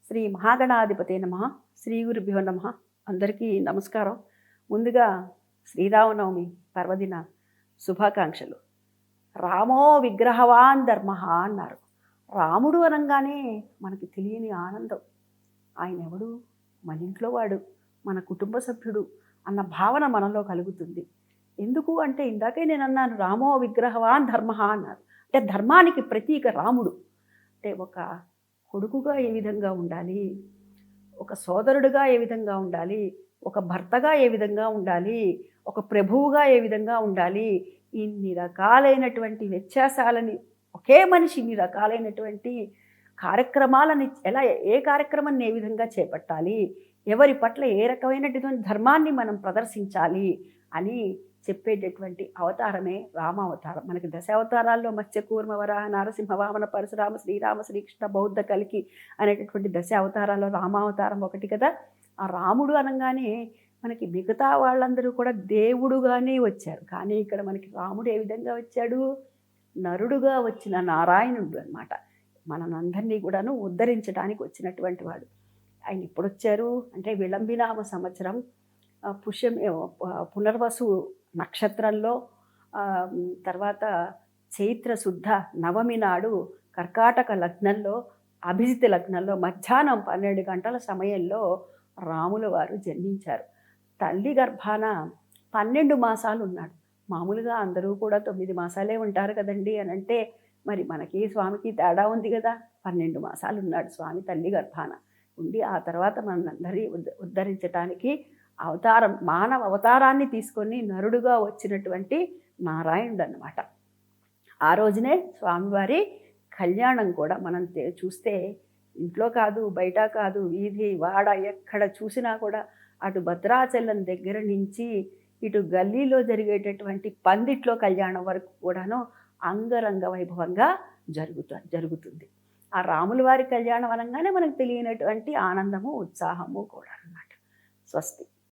శ్రీ మహాగణాధిపతే నమః. శ్రీ గురుభ్యో నమః. అందరికీ నమస్కారం. ముందుగా శ్రీరామనవమి పర్వదిన శుభాకాంక్షలు. రామో విగ్రహవాన్ ధర్మః అన్నారు. రాముడు అనగానే మనకి తెలియని ఆనందం. ఆయన ఎవడు? మన ఇంట్లో వాడు, మన కుటుంబ సభ్యుడు అన్న భావన మనలో కలుగుతుంది. ఎందుకు అంటే ఇందాకే నేను అన్నాను, రామో విగ్రహవాన్ ధర్మః అన్నారు. అంటే ధర్మానికి ప్రతీక రాముడు. అంటే ఒక కొడుకుగా ఏ విధంగా ఉండాలి, ఒక సోదరుడుగా ఏ విధంగా ఉండాలి, ఒక భర్తగా ఏ విధంగా ఉండాలి, ఒక ప్రభువుగా ఏ విధంగా ఉండాలి, ఇన్ని రకాలైనటువంటి వ్యత్యాసాలని ఒకే మనిషి ఇన్ని రకాలైనటువంటి కార్యక్రమాలని ఎలా, ఏ కార్యక్రమాన్ని ఏ విధంగా చేపట్టాలి, ఎవరి పట్ల ఏ రకమైనటువంటి ధర్మాన్ని మనం ప్రదర్శించాలి అని చెప్పేటటువంటి అవతారమే రామావతారం. మనకి దశావతారాల్లో మత్స్య కూర్మ వరాహ నారసింహ వామన పరశురామ శ్రీరామ శ్రీకృష్ణ బౌద్ధ కలికి అనేటటువంటి దశావతారాల్లో రామావతారం ఒకటి కదా. ఆ రాముడు అనగానే మనకి మిగతా వాళ్ళందరూ కూడా దేవుడుగానే వచ్చారు. కానీ ఇక్కడ మనకి రాముడు ఏ విధంగా వచ్చాడు? నరుడుగా వచ్చిన నారాయణుడు అనమాట. మనందరినీ కూడాను ఉద్ధరించడానికి వచ్చినటువంటి వాడు. ఆయన ఎప్పుడు వచ్చారు అంటే విళంబినామ సంవత్సరం పునర్వసు నక్షత్రంలో, తర్వాత చైత్ర శుద్ధ నవమి నాడు కర్కాటక లగ్నంలో, అభిజిత్ లగ్నంలో మధ్యాహ్నం 12 గంటల సమయంలో రాముల వారు జన్మించారు. తల్లి గర్భాన 12 మాసాలు ఉన్నాడు. మామూలుగా అందరూ కూడా 9 మాసాలే ఉంటారు కదండి అని అంటే, మరి మనకి స్వామికి తేడా ఉంది కదా. 12 మాసాలు ఉన్నాడు స్వామి తల్లి గర్భాన ఉండి, ఆ తర్వాత మనందరి ఉద్ధరించడానికి అవతారం, మానవ అవతారాన్ని తీసుకొని నరుడుగా వచ్చినటువంటి నారాయణుడు అన్నమాట. ఆ రోజునే స్వామివారి కళ్యాణం కూడా మనం చూస్తే ఇంట్లో కాదు, బయట కాదు, వీధి వాడ ఎక్కడ చూసినా కూడా అటు భద్రాచలం దగ్గర నుంచి ఇటు గల్లీలో జరిగేటటువంటి పందిట్లో కళ్యాణం వరకు కూడాను అంగరంగ వైభవంగా జరుగుతుంది. ఆ రాముల వారి కళ్యాణం అనగానే మనకు తెలియనటువంటి ఆనందము, ఉత్సాహము కూడా అన్నమాట. స్వస్తి.